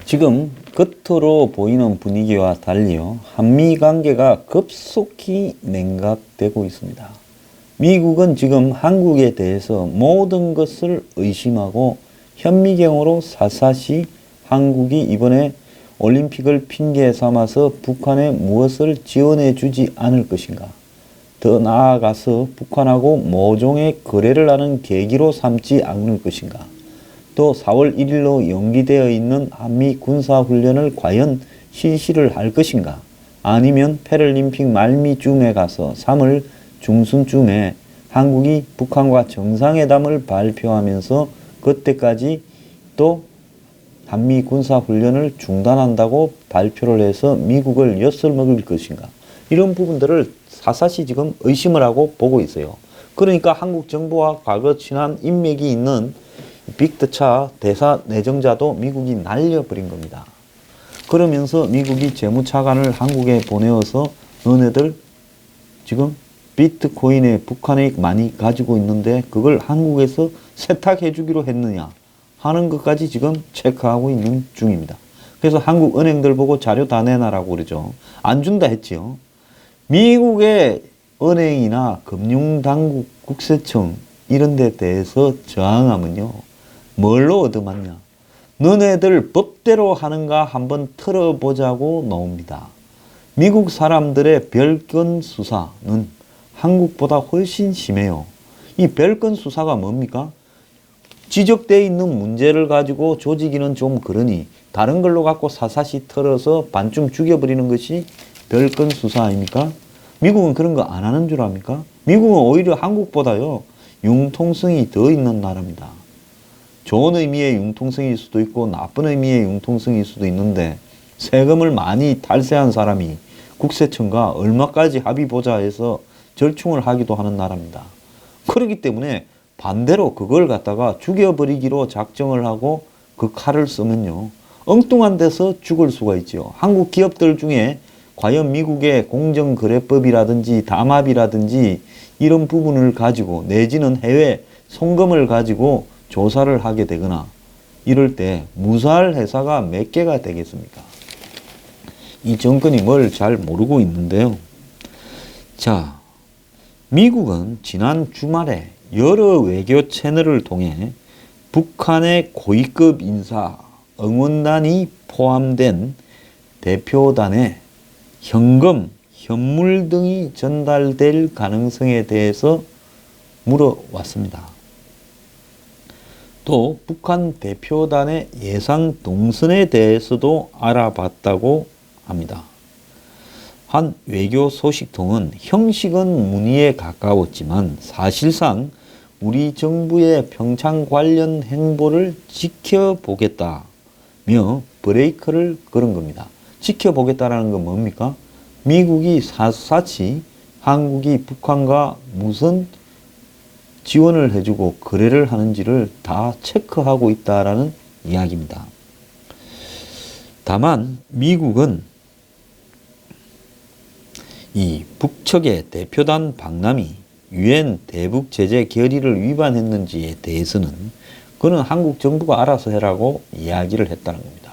지금 겉으로 보이는 분위기와 달리요, 한미 관계가 급속히 냉각되고 있습니다. 미국은 지금 한국에 대해서 모든 것을 의심하고 현미경으로 샅샅이 한국이 이번에 올림픽을 핑계 삼아서 북한에 무엇을 지원해 주지 않을 것인가, 더 나아가서 북한하고 모종의 거래를 하는 계기로 삼지 않을 것인가, 또 4월 1일로 연기되어 있는 한미 군사훈련을 과연 실시를 할 것인가, 아니면 패럴림픽 말미쯤에 가서 3월 중순쯤에 한국이 북한과 정상회담을 발표하면서 그때까지 또 한미 군사훈련을 중단한다고 발표를 해서 미국을 엿을먹을 것인가, 이런 부분들을 사사시 지금 의심을 하고 보고 있어요. 그러니까 한국 정부와 과거 친한 인맥이 있는 빅터차 대사 내정자도 미국이 날려버린 겁니다. 그러면서 미국이 재무차관을 한국에 보내어서 너네들 지금 비트코인에 북한에 많이 가지고 있는데 그걸 한국에서 세탁해 주기로 했느냐 하는 것까지 지금 체크하고 있는 중입니다. 그래서 한국 은행들 보고 자료 다 내놔라고 그러죠. 안 준다 했지요. 미국의 은행이나 금융당국, 국세청 이런 데 대해서 저항하면요, 뭘로 얻어맞냐? 너네들 법대로 하는가 한번 틀어보자고 나옵니다. 미국 사람들의 별건 수사는 한국보다 훨씬 심해요. 이 별건 수사가 뭡니까? 지적되어 있는 문제를 가지고 조지기는 좀 그러니 다른 걸로 갖고 사사시 털어서 반쯤 죽여버리는 것이 별건 수사 아닙니까? 미국은 그런 거 안 하는 줄 압니까? 미국은 오히려 한국보다요, 융통성이 더 있는 나라입니다. 좋은 의미의 융통성일 수도 있고 나쁜 의미의 융통성일 수도 있는데, 세금을 많이 탈세한 사람이 국세청과 얼마까지 합의 보자 해서 절충을 하기도 하는 나라입니다. 그렇기 때문에 반대로 그걸 갖다가 죽여버리기로 작정을 하고 그 칼을 쓰면요, 엉뚱한 데서 죽을 수가 있죠. 한국 기업들 중에 과연 미국의 공정거래법이라든지 담합이라든지 이런 부분을 가지고 내지는 해외 송금을 가지고 조사를 하게 되거나 이럴 때 무사할 회사가 몇 개가 되겠습니까? 이 정권이 뭘 잘 모르고 있는데요. 자, 미국은 지난 주말에 여러 외교 채널을 통해 북한의 고위급 인사 응원단이 포함된 대표단에 현금, 현물 등이 전달될 가능성에 대해서 물어왔습니다. 또 북한 대표단의 예상 동선에 대해서도 알아봤다고 합니다. 한 외교 소식통은 형식은 문의에 가까웠지만 사실상 우리 정부의 평창 관련 행보를 지켜보겠다며 브레이크를 걸은 겁니다. 지켜보겠다라는 건 뭡니까? 미국이 샅샅이 한국이 북한과 무슨 지원을 해주고 거래를 하는지를 다 체크하고 있다라는 이야기입니다. 다만 미국은 이 북측의 대표단 방남이 유엔 대북 제재 결의를 위반했는지에 대해서는 그는 한국 정부가 알아서 해라고 이야기를 했다는 겁니다.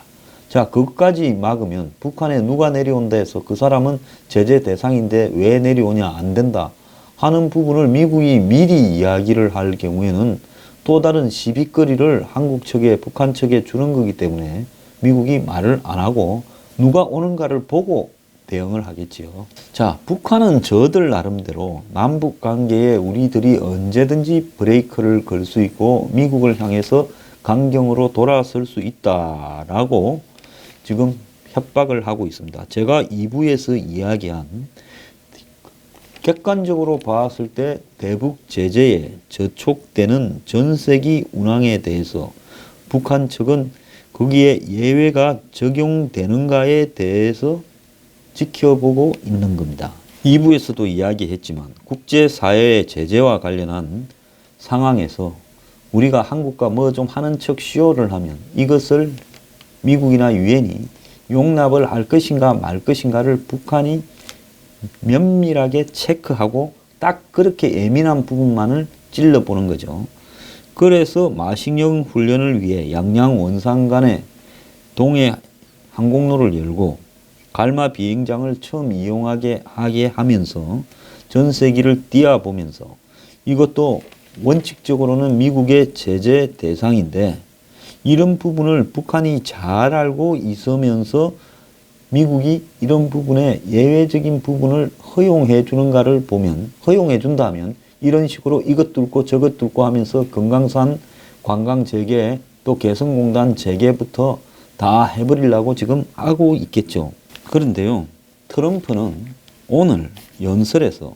자, 그것까지 막으면 북한에 누가 내려온다 해서 그 사람은 제재 대상인데 왜 내려오냐, 안 된다 하는 부분을 미국이 미리 이야기를 할 경우에는 또 다른 시비거리를 한국 측에 북한 측에 주는 거기 때문에 미국이 말을 안 하고 누가 오는가를 보고 대응을 하겠지요. 자, 북한은 저들 나름대로 남북 관계에 우리들이 언제든지 브레이크를 걸 수 있고 미국을 향해서 강경으로 돌아설 수 있다라고 지금 협박을 하고 있습니다. 제가 2부에서 이야기한 객관적으로 봤을 때 대북 제재에 저촉되는 전세기 운항에 대해서 북한 측은 거기에 예외가 적용되는가에 대해서 지켜보고 있는 겁니다. 2부에서도 이야기했지만 국제사회의 제재와 관련한 상황에서 우리가 한국과 뭐 좀 하는 척 쇼를 하면 이것을 미국이나 유엔이 용납을 할 것인가 말 것인가를 북한이 면밀하게 체크하고 딱 그렇게 예민한 부분만을 찔러보는 거죠. 그래서 마식령 훈련을 위해 양양 원산 간에 동해 항공로를 열고 갈마 비행장을 처음 이용하게 하게 하면서 전세기를 띄워보면서 이것도 원칙적으로는 미국의 제재 대상인데 이런 부분을 북한이 잘 알고 있으면서 미국이 이런 부분에 예외적인 부분을 허용해 주는가를 보면 허용해 준다면 이런 식으로 이것 뚫고 저것 뚫고 하면서 금강산 관광 재개 또 개성공단 재개부터 다 해버리려고 지금 하고 있겠죠. 그런데요, 트럼프는 오늘 연설에서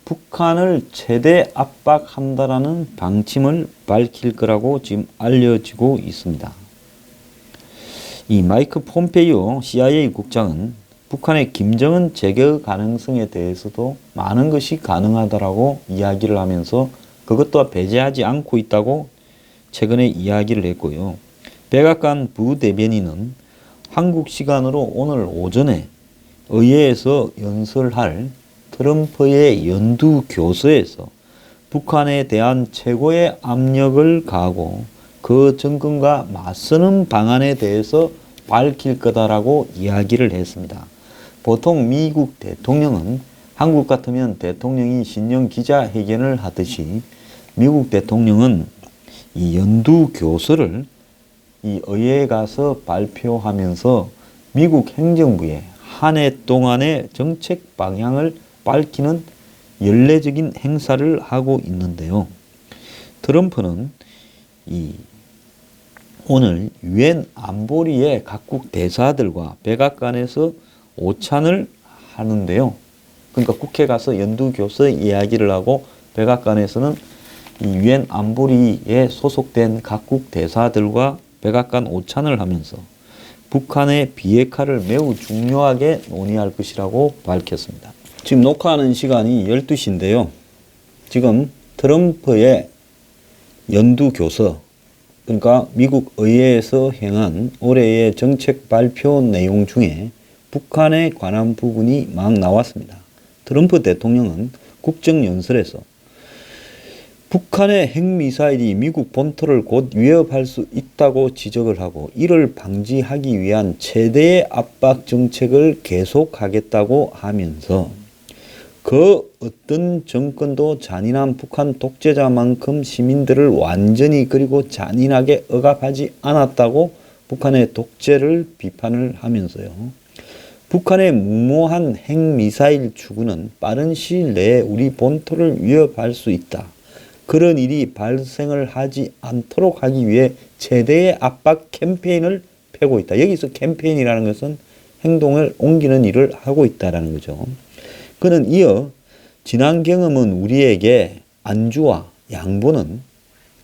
북한을 최대 압박한다라는 방침을 밝힐 거라고 지금 알려지고 있습니다. 이 마이크 폼페이오 CIA 국장은 북한의 김정은 재개 가능성에 대해서도 많은 것이 가능하다라고 이야기를 하면서 그것 또한 배제하지 않고 있다고 최근에 이야기를 했고요. 백악관 부대변인은 한국 시간으로 오늘 오전에 의회에서 연설할 트럼프의 연두 교서에서 북한에 대한 최고의 압력을 가하고 그 정권과 맞서는 방안에 대해서 밝힐 거다라고 이야기를 했습니다. 보통 미국 대통령은 한국 같으면 대통령이 신년 기자회견을 하듯이 미국 대통령은 이 연두 교서를 이 의회에 가서 발표하면서 미국 행정부의 한 해 동안의 정책 방향을 밝히는 연례적인 행사를 하고 있는데요. 트럼프는 오늘 유엔 안보리의 각국 대사들과 백악관에서 오찬을 하는데요. 그러니까 국회 가서 연두교서 이야기를 하고 백악관에서는 이 유엔 안보리에 소속된 각국 대사들과 백악관 오찬을 하면서 북한의 비핵화를 매우 중요하게 논의할 것이라고 밝혔습니다. 지금 녹화하는 시간이 12시인데요. 지금 트럼프의 연두교서, 그러니까 미국 의회에서 행한 올해의 정책 발표 내용 중에 북한에 관한 부분이 막 나왔습니다. 트럼프 대통령은 국정연설에서 북한의 핵미사일이 미국 본토를 곧 위협할 수 있다고 지적을 하고 이를 방지하기 위한 최대의 압박 정책을 계속하겠다고 하면서 그 어떤 정권도 잔인한 북한 독재자만큼 시민들을 완전히 그리고 잔인하게 억압하지 않았다고 북한의 독재를 비판을 하면서요. 북한의 무모한 핵미사일 추구는 빠른 시일 내에 우리 본토를 위협할 수 있다. 그런 일이 발생을 하지 않도록 하기 위해 최대의 압박 캠페인을 펴고 있다. 여기서 캠페인이라는 것은 행동을 옮기는 일을 하고 있다는 거죠. 그는 이어 지난 경험은 우리에게 안주와 양보는,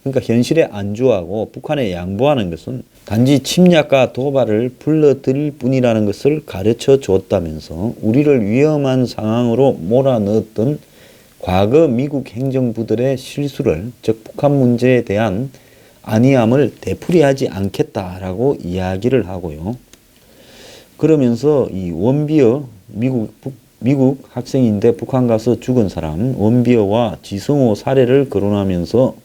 그러니까 현실에 안주하고 북한에 양보하는 것은 단지 침략과 도발을 불러들일 뿐이라는 것을 가르쳐 주었다면서 우리를 위험한 상황으로 몰아넣었던 과거 미국 행정부들의 실수를, 즉 북한 문제에 대한 안이함을 되풀이하지 않겠다라고 이야기를 하고요. 그러면서 이 원비어 미국 학생인데 북한 가서 죽은 사람 원비어와 지성호 사례를 거론하면서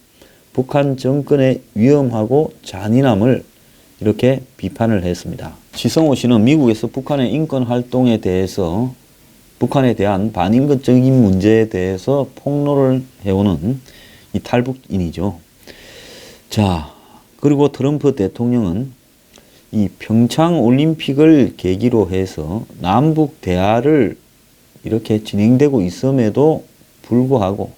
북한 정권의 위험하고 잔인함을 이렇게 비판을 했습니다. 지성호 씨는 미국에서 북한의 인권 활동에 대해서 북한에 대한 반인권적인 문제에 대해서 폭로를 해오는 이 탈북인이죠. 자, 그리고 트럼프 대통령은 이 평창 올림픽을 계기로 해서 남북 대화를 이렇게 진행되고 있음에도 불구하고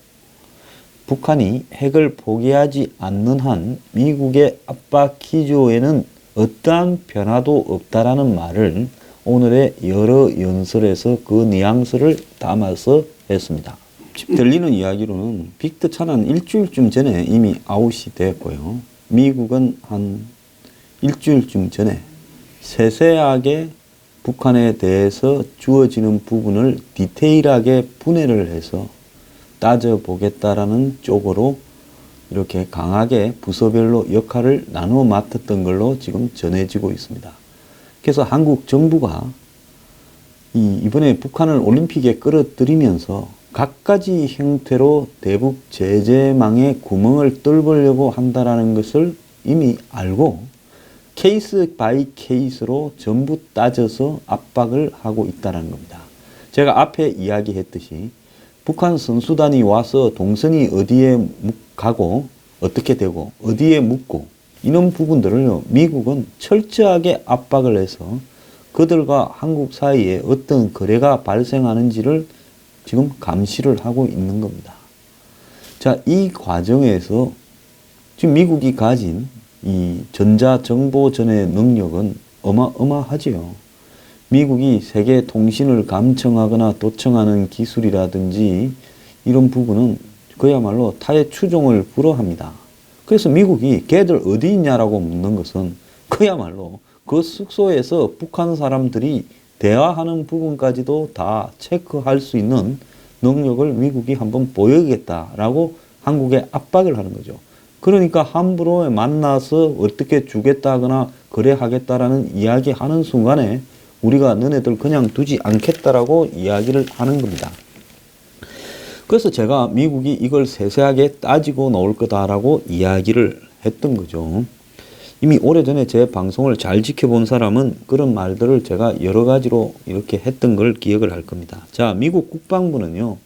북한이 핵을 포기하지 않는 한 미국의 압박 기조에는 어떠한 변화도 없다라는 말을 오늘의 여러 연설에서 그 뉘앙스를 담아서 했습니다. 지금 들리는 이야기로는 빅터 차는 일주일쯤 전에 이미 아웃이 됐고요. 미국은 한 일주일쯤 전에 세세하게 북한에 대해서 주어지는 부분을 디테일하게 분해를 해서 따져보겠다라는 쪽으로 이렇게 강하게 부서별로 역할을 나누어 맡았던 걸로 지금 전해지고 있습니다. 그래서 한국 정부가 이번에 북한을 올림픽에 끌어들이면서 갖가지 형태로 대북 제재망에 구멍을 뚫으려고 한다는 것을 이미 알고 케이스 바이 케이스로 전부 따져서 압박을 하고 있다는 겁니다. 제가 앞에 이야기했듯이 북한 선수단이 와서 동선이 어디에 가고 어떻게 되고 어디에 묵고 이런 부분들을 미국은 철저하게 압박을 해서 그들과 한국 사이에 어떤 거래가 발생하는지를 지금 감시를 하고 있는 겁니다. 자, 이 과정에서 지금 미국이 가진 이 전자정보전의 능력은 어마어마하지요. 미국이 세계 통신을 감청하거나 도청하는 기술이라든지 이런 부분은 그야말로 타의 추종을 불허합니다. 그래서 미국이 걔들 어디 있냐라고 묻는 것은 그야말로 그 숙소에서 북한 사람들이 대화하는 부분까지도 다 체크할 수 있는 능력을 미국이 한번 보여야겠다라고 한국에 압박을 하는 거죠. 그러니까 함부로 만나서 어떻게 주겠다거나 거래하겠다라는 이야기하는 순간에 우리가 너네들 그냥 두지 않겠다라고 이야기를 하는 겁니다. 그래서 제가 미국이 이걸 세세하게 따지고 나올 거다라고 이야기를 했던 거죠. 이미 오래전에 제 방송을 잘 지켜본 사람은 그런 말들을 제가 여러 가지로 이렇게 했던 걸 기억을 할 겁니다. 자, 미국 국방부는요,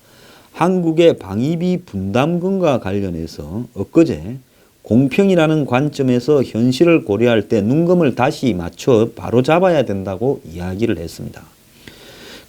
한국의 방위비 분담금과 관련해서 엊그제 공평이라는 관점에서 현실을 고려할 때 눈금을 다시 맞춰 바로 잡아야 된다고 이야기를 했습니다.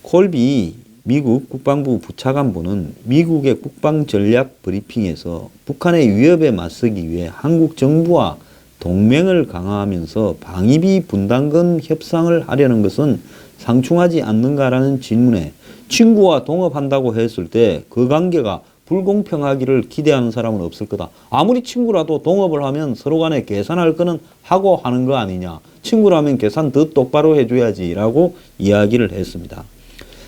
콜비 미국 국방부 부차관보는 미국의 국방전략 브리핑에서 북한의 위협에 맞서기 위해 한국 정부와 동맹을 강화하면서 방위비 분담금 협상을 하려는 것은 상충하지 않는가라는 질문에 친구와 동업한다고 했을 때 그 관계가 불공평하기를 기대하는 사람은 없을 거다. 아무리 친구라도 동업을 하면 서로 간에 계산할 거는 하고 하는 거 아니냐. 친구라면 계산 더 똑바로 해줘야지 라고 이야기를 했습니다.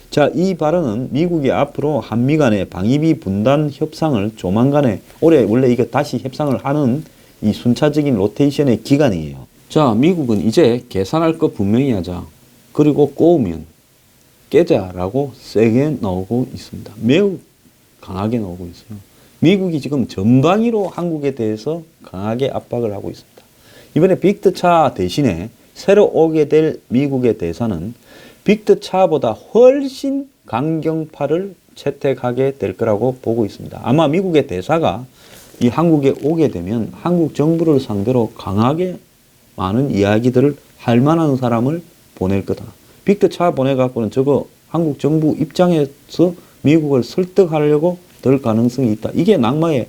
자, 이 발언은 미국이 앞으로 한미 간의 방위비 분담 협상을 조만간에 올해 원래 이거 다시 협상을 하는 이 순차적인 로테이션의 기간이에요. 자, 미국은 이제 계산할 거 분명히 하자. 그리고 꼬우면 깨자라고 세게 나오고 있습니다. 매우 강하게 나오고 있어요. 미국이 지금 전방위로 한국에 대해서 강하게 압박을 하고 있습니다. 이번에 빅터차 대신에 새로 오게 될 미국의 대사는 빅터차보다 훨씬 강경파를 채택하게 될 거라고 보고 있습니다. 아마 미국의 대사가 이 한국에 오게 되면 한국 정부를 상대로 강하게 많은 이야기들을 할 만한 사람을 보낼 거다. 빅터차 보내갖고는 저거 한국 정부 입장에서 미국을 설득하려고 될 가능성이 있다. 이게 낙마의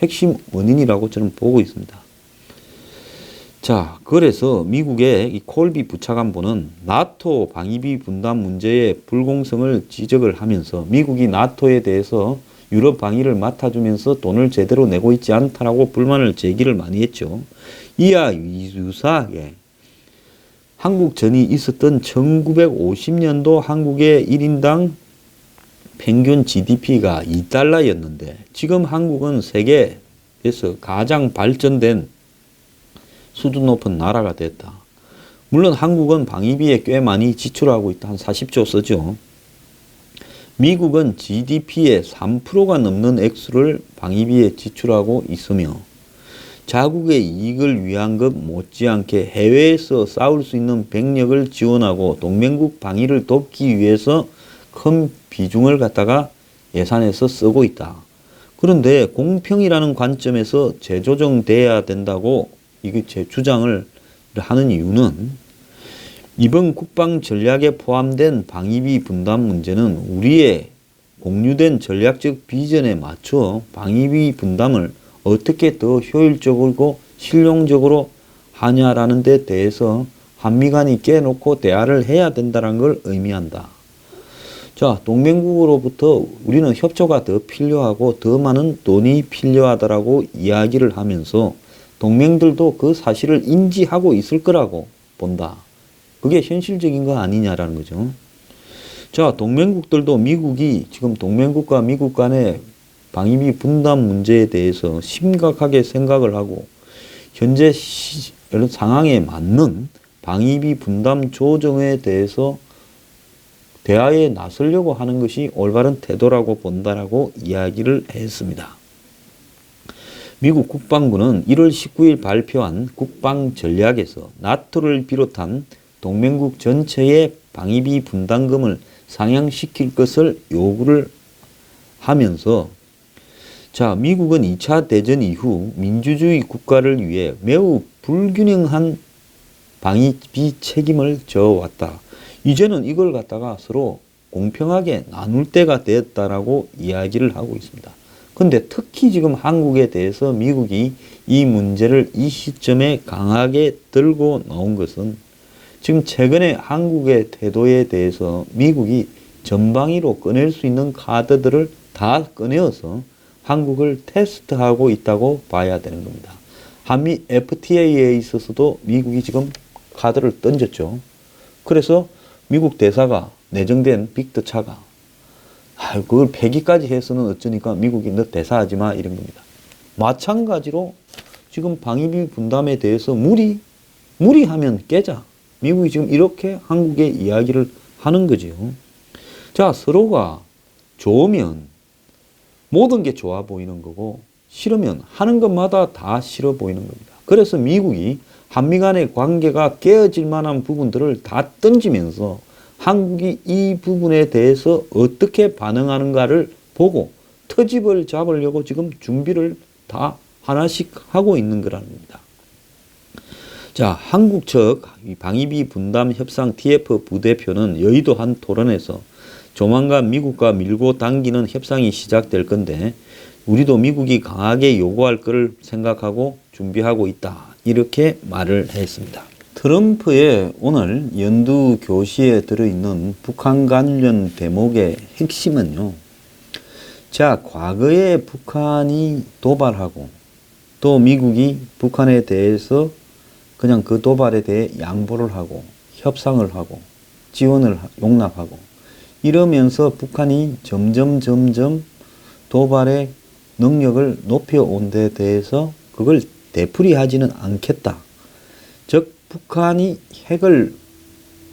핵심 원인이라고 저는 보고 있습니다. 자, 그래서 미국의 이 콜비 부차관보는 나토 방위비 분담 문제의 불공성을 지적을 하면서 미국이 나토에 대해서 유럽 방위를 맡아주면서 돈을 제대로 내고 있지 않다라고 불만을 제기를 많이 했죠. 이와 유사하게 한국전이 있었던 1950년도 한국의 1인당 평균 GDP가 2달러였는데 지금 한국은 세계에서 가장 발전된 수준 높은 나라가 됐다. 물론 한국은 방위비에 꽤 많이 지출하고 있다. 한 40조 쓰죠. 미국은 GDP의 3%가 넘는 액수를 방위비에 지출하고 있으며 자국의 이익을 위한 것 못지않게 해외에서 싸울 수 있는 병력을 지원하고 동맹국 방위를 돕기 위해서 큰 비중을 갖다가 예산에서 쓰고 있다. 그런데 공평이라는 관점에서 재조정돼야 된다고 이게 제 주장을 하는 이유는 이번 국방 전략에 포함된 방위비 분담 문제는 우리의 공유된 전략적 비전에 맞춰 방위비 분담을 어떻게 더 효율적이고 실용적으로 하냐라는 데 대해서 한미 간이 깨놓고 대화를 해야 된다는 걸 의미한다. 자, 동맹국으로부터 우리는 협조가 더 필요하고 더 많은 돈이 필요하다라고 이야기를 하면서 동맹들도 그 사실을 인지하고 있을 거라고 본다. 그게 현실적인 거 아니냐라는 거죠. 자, 동맹국들도 미국이 지금 동맹국과 미국 간의 방위비 분담 문제에 대해서 심각하게 생각을 하고 현재 상황에 맞는 방위비 분담 조정에 대해서 대화에 나서려고 하는 것이 올바른 태도라고 본다라고 이야기를 했습니다. 미국 국방부는 1월 19일 발표한 국방 전략에서 나토를 비롯한 동맹국 전체의 방위비 분담금을 상향시킬 것을 요구를 하면서, 자, 미국은 2차 대전 이후 민주주의 국가를 위해 매우 불균형한 방위비 책임을 져왔다. 이제는 이걸 갖다가 서로 공평하게 나눌 때가 되었다라고 이야기를 하고 있습니다. 근데 특히 지금 한국에 대해서 미국이 이 문제를 이 시점에 강하게 들고 나온 것은 지금 최근에 한국의 태도에 대해서 미국이 전방위로 꺼낼 수 있는 카드들을 다 꺼내어서 한국을 테스트하고 있다고 봐야 되는 겁니다. 한미 FTA에 있어서도 미국이 지금 카드를 던졌죠. 그래서 미국 대사가 내정된 빅터 차가 그걸 폐기까지 해서는 어쩌니까 미국이 너 대사하지 마 이런 겁니다. 마찬가지로 지금 방위비 분담에 대해서 무리하면 깨자. 미국이 지금 이렇게 한국에 이야기를 하는 거지요. 자, 서로가 좋으면 모든 게 좋아 보이는 거고 싫으면 하는 것마다 다 싫어 보이는 겁니다. 그래서 미국이 한미 간의 관계가 깨어질 만한 부분들을 다 던지면서 한국이 이 부분에 대해서 어떻게 반응하는가를 보고 트집을 잡으려고 지금 준비를 다 하나씩 하고 있는 거라는 겁니다. 자, 한국 측 방위비 분담 협상 TF 부대표는 여의도 한 토론에서 조만간 미국과 밀고 당기는 협상이 시작될 건데 우리도 미국이 강하게 요구할 것을 생각하고 준비하고 있다. 이렇게 말을 했습니다. 트럼프의 오늘 연두 교시에 들어있는 북한 관련 대목의 핵심은요. 자, 과거에 북한이 도발하고 또 미국이 북한에 대해서 그냥 그 도발에 대해 양보를 하고 협상을 하고 지원을 용납하고 이러면서 북한이 점점 도발의 능력을 높여온 데 대해서 그걸 되풀이하지는 않겠다. 즉 북한이 핵을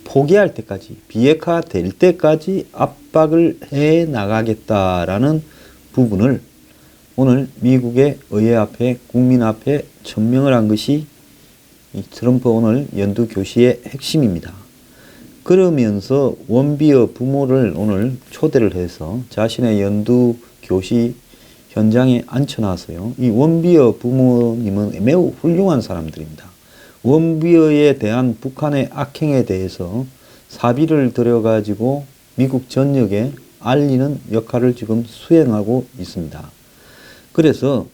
포기할 때까지 비핵화 될 때까지 압박을 해 나가겠다라는 부분을 오늘 미국의 의회 앞에 국민 앞에 천명을 한 것이 이 트럼프 오늘 연두 교시의 핵심입니다. 그러면서 원비어 부모를 오늘 초대를 해서 자신의 연두 교시 현장에 앉혀놨어요. 이 원비어 부모님은 매우 훌륭한 사람들입니다. 원비어에 대한 북한의 악행에 대해서 사비를 들여가지고 미국 전역에 알리는 역할을 지금 수행하고 있습니다. 그래서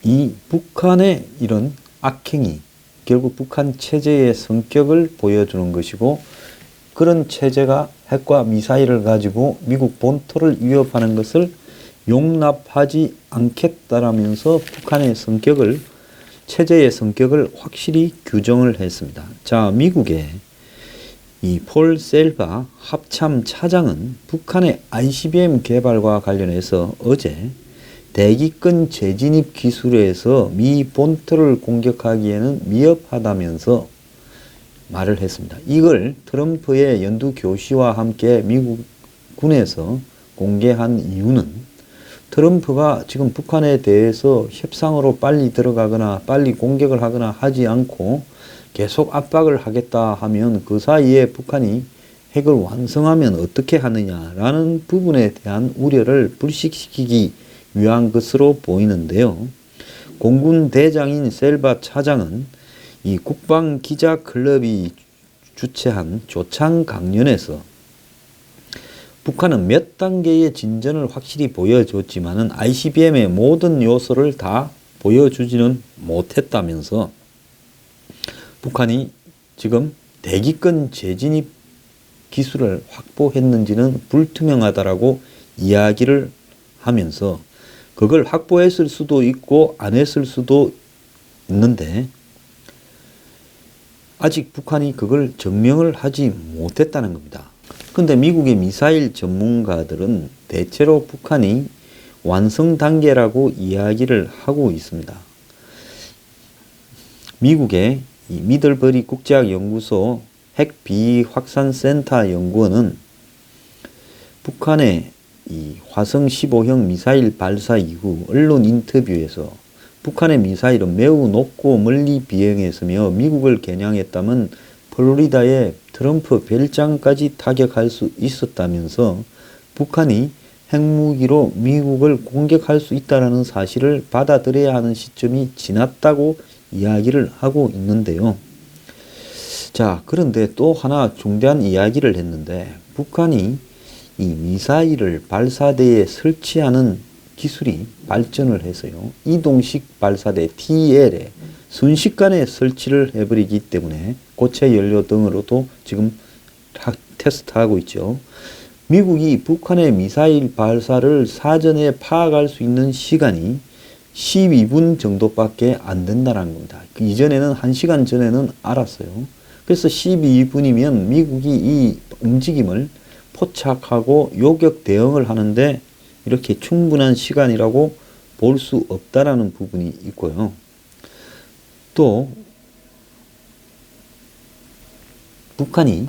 이 북한의 이런 악행이 결국 북한 체제의 성격을 보여주는 것이고 그런 체제가 핵과 미사일을 가지고 미국 본토를 위협하는 것을 용납하지 않겠다라면서 북한의 성격을 체제의 성격을 확실히 규정을 했습니다. 자, 미국의 이 폴 셀바 합참 차장은 북한의 ICBM 개발과 관련해서 어제 대기권 재진입 기술에서 미 본토를 공격하기에는 미흡하다면서 말을 했습니다. 이걸 트럼프의 연두 교시와 함께 미국 군에서 공개한 이유는 트럼프가 지금 북한에 대해서 협상으로 빨리 들어가거나 빨리 공격을 하거나 하지 않고 계속 압박을 하겠다 하면 그 사이에 북한이 핵을 완성하면 어떻게 하느냐라는 부분에 대한 우려를 불식시키기 위한 것으로 보이는데요. 공군 대장인 셀바 차장은 이 국방기자클럽이 주최한 조창 강연에서 북한은 몇 단계의 진전을 확실히 보여줬지만은 ICBM의 모든 요소를 다 보여주지는 못했다면서 북한이 지금 대기권 재진입 기술을 확보했는지는 불투명하다라고 이야기를 하면서 그걸 확보했을 수도 있고 안 했을 수도 있는데 아직 북한이 그걸 증명을 하지 못했다는 겁니다. 근데 미국의 미사일 전문가들은 대체로 북한이 완성 단계라고 이야기를 하고 있습니다. 미국의 이 미들버리 국제학연구소 핵비확산센터 연구원은 북한의 이 화성 15형 미사일 발사 이후 언론 인터뷰에서 북한의 미사일은 매우 높고 멀리 비행했으며 미국을 겨냥했다면 플로리다의 트럼프 별장까지 타격할 수 있었다면서 북한이 핵무기로 미국을 공격할 수 있다는 사실을 받아들여야 하는 시점이 지났다고 이야기를 하고 있는데요. 자, 그런데 또 하나 중대한 이야기를 했는데 북한이 이 미사일을 발사대에 설치하는 기술이 발전을 해서요. 이동식 발사대 TL에 순식간에 설치를 해버리기 때문에 고체 연료 등으로도 지금 테스트하고 있죠. 미국이 북한의 미사일 발사를 사전에 파악할 수 있는 시간이 12분 정도밖에 안 된다는 겁니다. 이전에는 1시간 전에는 알았어요. 그래서 12분이면 미국이 이 움직임을 포착하고 요격 대응을 하는데 이렇게 충분한 시간이라고 볼 수 없다라는 부분이 있고요. 또 북한이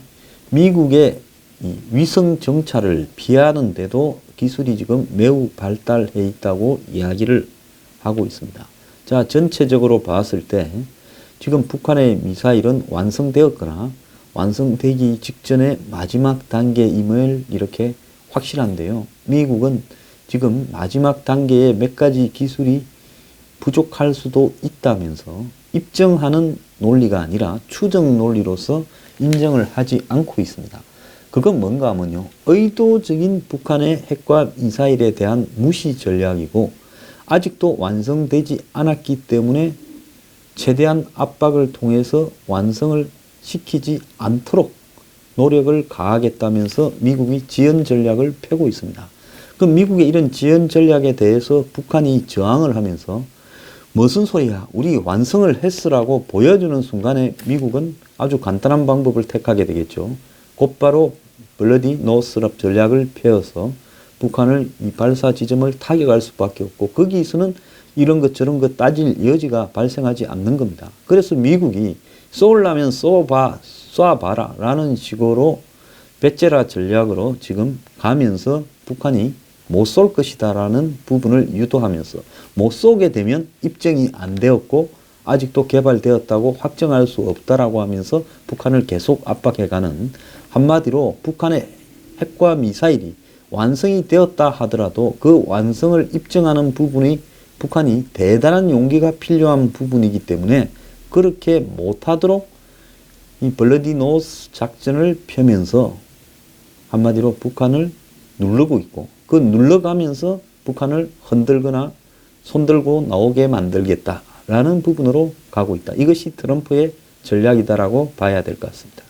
미국의 이 위성 정찰을 피하는데도 기술이 지금 매우 발달해 있다고 이야기를 하고 있습니다. 자, 전체적으로 봤을 때 지금 북한의 미사일은 완성되었거나 완성되기 직전의 마지막 단계임을 이렇게 확실한데요. 미국은 지금 마지막 단계에 몇 가지 기술이 부족할 수도 있다면서 입증하는 논리가 아니라 추정 논리로서 인정을 하지 않고 있습니다. 그건 뭔가 하면요. 의도적인 북한의 핵과 미사일에 대한 무시 전략이고 아직도 완성되지 않았기 때문에 최대한 압박을 통해서 완성을 시키지 않도록 노력을 가하겠다면서 미국이 지연 전략을 펴고 있습니다. 그럼 미국의 이런 지연 전략에 대해서 북한이 저항을 하면서 무슨 소리야? 우리 완성을 했으라고 보여주는 순간에 미국은 아주 간단한 방법을 택하게 되겠죠. 곧바로 블러디 노스럽 전략을 펴서 북한을 이 발사 지점을 타격할 수밖에 없고 거기서는 이런 것 저런 것 따질 여지가 발생하지 않는 겁니다. 그래서 미국이 쏘려면 쏴봐라 라는 식으로 배째라 전략으로 지금 가면서 북한이 못 쏠 것이다 라는 부분을 유도하면서 못 쏘게 되면 입증이 안 되었고 아직도 개발되었다고 확정할 수 없다라고 하면서 북한을 계속 압박해가는, 한마디로 북한의 핵과 미사일이 완성이 되었다 하더라도 그 완성을 입증하는 부분이 북한이 대단한 용기가 필요한 부분이기 때문에 그렇게 못하도록 이 블러디 노스 작전을 펴면서 한마디로 북한을 누르고 있고 그 눌러가면서 북한을 흔들거나 손들고 나오게 만들겠다라는 부분으로 가고 있다. 이것이 트럼프의 전략이다라고 봐야 될 것 같습니다.